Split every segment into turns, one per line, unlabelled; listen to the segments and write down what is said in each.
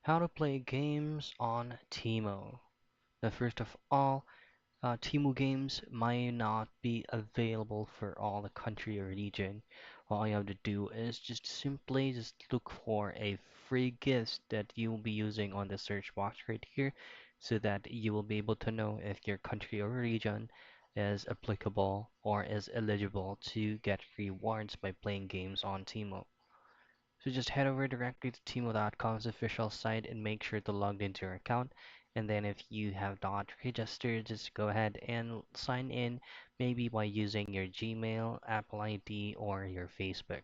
How to play games on Temu. Now, first of all, Temu games might not be available for all the country or region. All you have to do is just simply just look for a free gift that you will be using on the search box right here, so that you will be able to know if your country or region is applicable or is eligible to get rewards by playing games on Temu. So just head over directly to Temu.com's official site and make sure to log into your account. And then if you have not registered, just go ahead and sign in, maybe by using your Gmail, Apple ID, or your Facebook.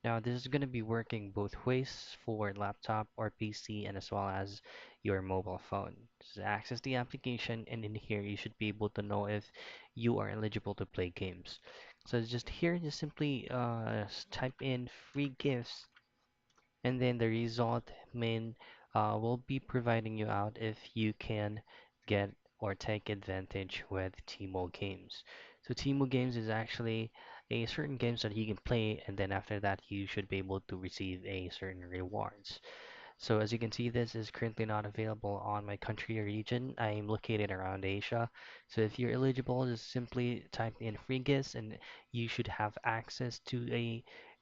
Now, this is going to be working both ways for laptop or PC and as well as your mobile phone. Just access the application, and in here you should be able to know if you are eligible to play games. So just here, just simply type in free gifts, and then the result main will be providing you out if you can get or take advantage with Timo Games. So Timo Games is actually a certain games that you can play, and then after that you should be able to receive a certain rewards. So as you can see, this is currently not available on my country or region. I am located around Asia. So if you're eligible, just simply type in free gifts and you should have access to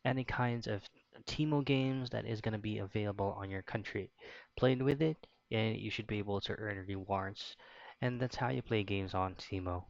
any kinds of Timo games that is going to be available on your country. Playing with it, and you should be able to earn rewards. And that's how you play games on Timo.